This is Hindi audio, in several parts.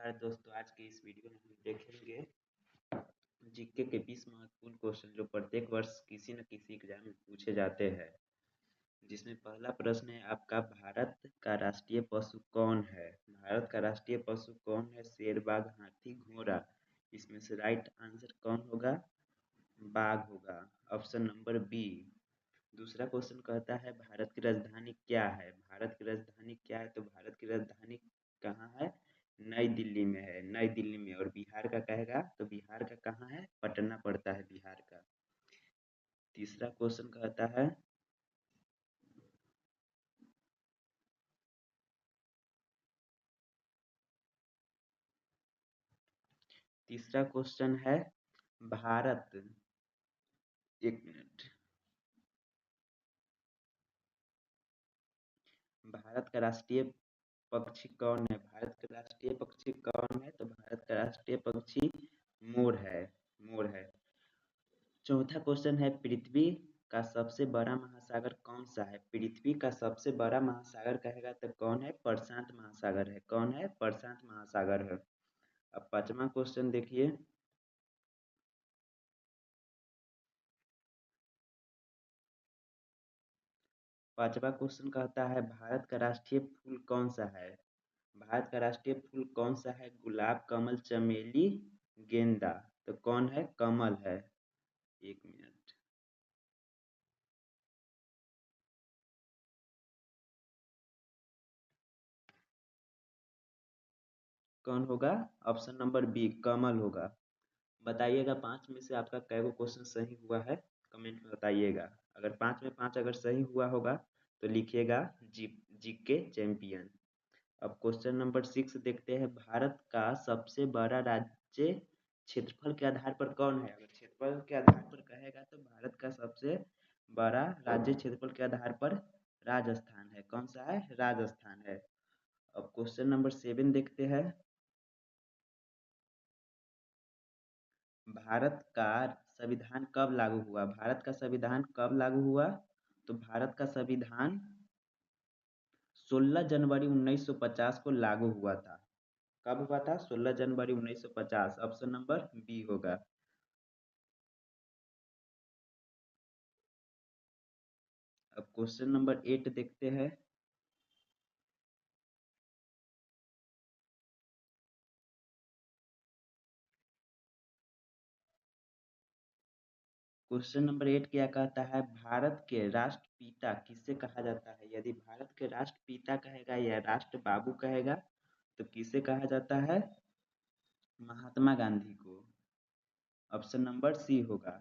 नमस्कार दोस्तों, आज के इस वीडियो में हम देखेंगे जीके के 20 महत्वपूर्ण क्वेश्चन जो प्रत्येक वर्ष किसी न किसी एग्जाम में पूछे जाते हैं। जिसमें पहला प्रश्न है आपका, भारत का राष्ट्रीय पशु कौन है? भारत का राष्ट्रीय पशु कौन है? शेर, बाघ, हाथी, घोड़ा। इसमें से राइट आंसर कौन होगा? बाघ होगा। Option number B. दूसरा क्वेश्चन कहता है, भारत की राजधानी क्या है? भारत की राजधानी क्या है? तो भारत की राजधानी कहाँ है? नई दिल्ली में है, नई दिल्ली में। और बिहार का कहेगा तो बिहार का कहाँ है? पटना पड़ता है बिहार का। तीसरा क्वेश्चन कहता है, तीसरा क्वेश्चन है, भारत, एक मिनट, भारत का राष्ट्रीय पक्षी कौन है? भारत का राष्ट्रीय पक्षी कौन है? तो भारत का राष्ट्रीय पक्षी मोर है, मोर है। चौथा क्वेश्चन है, पृथ्वी का सबसे बड़ा महासागर कौन सा है? पृथ्वी का सबसे बड़ा महासागर कहेगा तो कौन है? प्रशांत महासागर है। कौन है? प्रशांत महासागर है। अब पांचवा क्वेश्चन देखिए, पांचवा क्वेश्चन कहता है, भारत का राष्ट्रीय फूल कौन सा है? भारत का राष्ट्रीय फूल कौन सा है? गुलाब, कमल, चमेली, गेंदा। तो कौन है? कमल है। एक मिनट, कौन होगा? ऑप्शन नंबर बी, कमल होगा। बताइएगा पांच में से आपका कै गो क्वेश्चन सही हुआ है, कमेंट में बताइएगा। अगर पांच में पांच अगर सही हुआ होगा तो लिखिएगा जीके चैंपियन। अब क्वेश्चन नंबर 6 देखते हैं, भारत का सबसे बड़ा राज्य क्षेत्रफल के आधार पर कौन है? अगर क्षेत्रफल के आधार पर कहेगा तो भारत का सबसे बड़ा राज्य क्षेत्रफल के आधार पर राजस्थान है। कौन सा है? राजस्थान है। अब क्वेश्चन नंबर 7 देखते हैं, भारत का संविधान कब लागू हुआ? भारत का संविधान कब लागू हुआ? तो भारत का संविधान 16 जनवरी 1950 को लागू हुआ था। कब हुआ था? 16 जनवरी 1950। ऑप्शन नंबर बी होगा। अब क्वेश्चन नंबर 8 देखते हैं, क्वेश्चन नंबर 8 क्या कहता है, भारत के राष्ट्रपिता किसे कहा जाता है? यदि भारत के राष्ट्रपिता कहेगा या राष्ट्र बाबू कहेगा तो किसे कहा जाता है? महात्मा गांधी को। ऑप्शन नंबर सी होगा।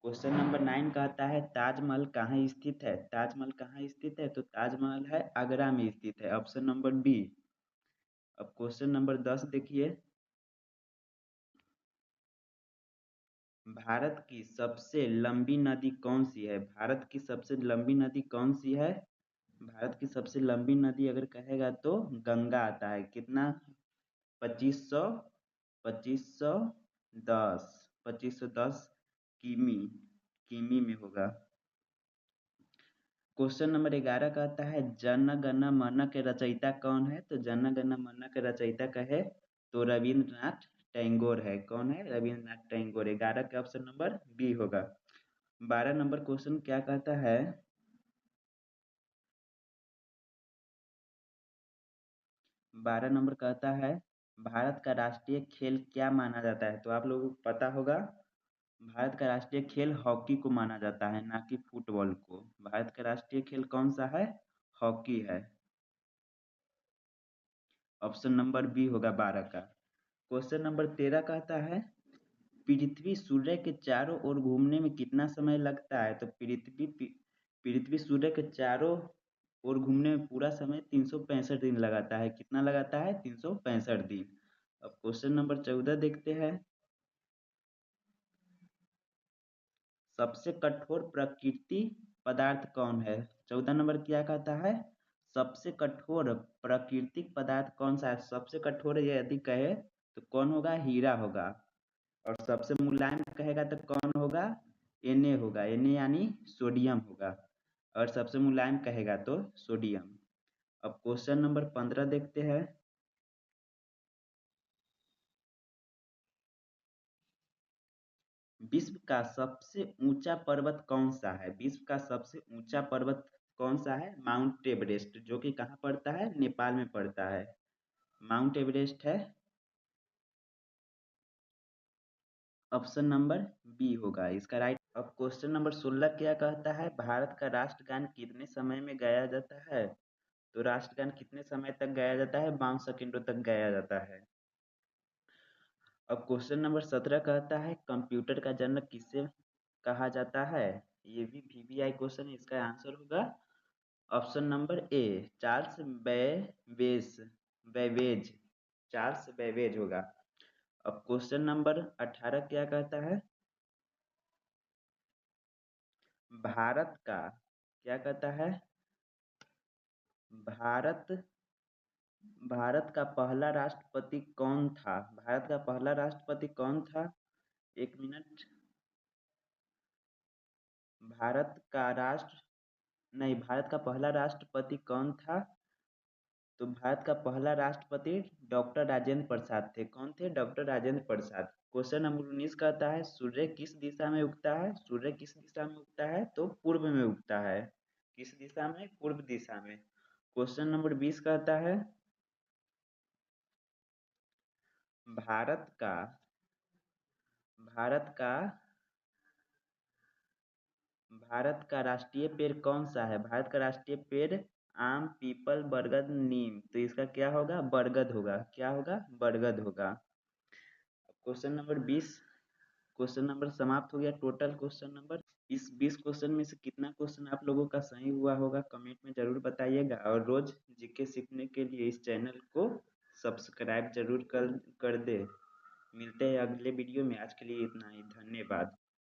क्वेश्चन नंबर 9 कहता है, ताजमहल कहाँ स्थित है? ताजमहल कहाँ स्थित है? तो ताजमहल है आगरा में स्थित है। Option number B. अब क्वेश्चन नंबर 10 देखिए, भारत की सबसे लंबी नदी कौन सी है? भारत की सबसे लंबी नदी कौन सी है? भारत की सबसे लंबी नदी अगर कहेगा तो गंगा आता है। कितना? 2500, 2510, 2510 किमी, किमी में होगा। क्वेश्चन नंबर 11 कहता है, जन गण मन के रचयिता कौन है? तो जन गण मन के रचयिता कहे तो रविंद्रनाथ टैगोर है। कौन है? रविंद्रनाथ टैगोर। 11 के ऑप्शन नंबर बी होगा। 12 नंबर क्वेश्चन क्या कहता है, 12 नंबर कहता है, भारत का राष्ट्रीय खेल क्या माना जाता है? तो आप लोगों को पता होगा, भारत का राष्ट्रीय खेल हॉकी को माना जाता है, ना कि फुटबॉल को। भारत का राष्ट्रीय खेल कौन सा है? हॉकी है। ऑप्शन नंबर बी होगा 12 का। क्वेश्चन नंबर 13 कहता है, पृथ्वी सूर्य के चारों ओर घूमने में कितना समय लगता है? तो पृथ्वी सूर्य के चारों ओर घूमने में पूरा समय 365 दिन लगाता है। कितना लगाता है? 365 दिन। अब क्वेश्चन नंबर 14 देखते हैं, सबसे कठोर प्रकृति पदार्थ कौन है? 14 नंबर क्या कहता है, सबसे कठोर प्राकृतिक पदार्थ कौन सा है? सबसे कठोर यदि कहे तो कौन होगा? हीरा होगा। और सबसे मुलायम कहेगा तो कौन होगा? Na होगा। Na यानी सोडियम होगा। और सबसे मुलायम कहेगा तो सोडियम। अब क्वेश्चन नंबर 15 देखते हैं, विश्व का सबसे ऊंचा पर्वत कौन सा है? विश्व का सबसे ऊंचा पर्वत कौन सा है? माउंट एवरेस्ट, जो कि कहाँ पड़ता है? नेपाल में पड़ता है। माउंट एवरेस्ट है ऑप्शन नंबर बी होगा इसका राइट। अब क्वेश्चन नंबर 16 क्या कहता है? भारत का राष्ट्रगान कितने समय में गाया जाता है? तो राष्ट्रगान कितने समय तक गाया जाता है? 52 सेकेंडों तक गाया जाता है। अब क्वेश्चन नंबर 17 कहता है कंप्यूटर का जनक किसे कहा जाता है? ये भी वीवीआई क्वेश्चन है, इसका आंसर होगा option number A, Charles Babbage. Charles Babbage होगा। अब क्वेश्चन नंबर 18 क्या कहता है? भारत का क्या कहता है? भारत भारत का पहला राष्ट्रपति कौन था? भारत का पहला राष्ट्रपति कौन था? एक मिनट। भारत का राष्ट्र नहीं, भारत का पहला राष्ट्रपति कौन था? तो भारत का पहला राष्ट्रपति डॉक्टर राजेंद्र प्रसाद थे। कौन थे? Doctor Rajendra Prasad. Question number 19 कहता है सूर्य किस दिशा में उगता है? सूर्य किस दिशा में उगता है? तो पूर्व में उगता है। किस दिशा में? पूर्व दिशा में। क्वेश्चन नंबर 20 कहता है भारत का भारत का भारत का राष्ट्रीय पेड़ कौन सा है? भारत का राष्ट्रीय पेड़ आम, पीपल, बरगद, नीम। तो इसका क्या होगा? बरगद होगा। क्या होगा? बरगद होगा। क्वेश्चन नंबर 20 क्वेश्चन नंबर समाप्त हो गया। टोटल क्वेश्चन नंबर इस 20 क्वेश्चन में से कितना क्वेश्चन आप लोगों का सही हुआ होगा कमेंट में जरूर बताइएगा। और रोज जीके सीखने के लिए इस चैनल को सब्सक्राइब जरूर कर दे। मिलते हैं अगले वीडियो में। आज के लिए इतना ही। धन्यवाद।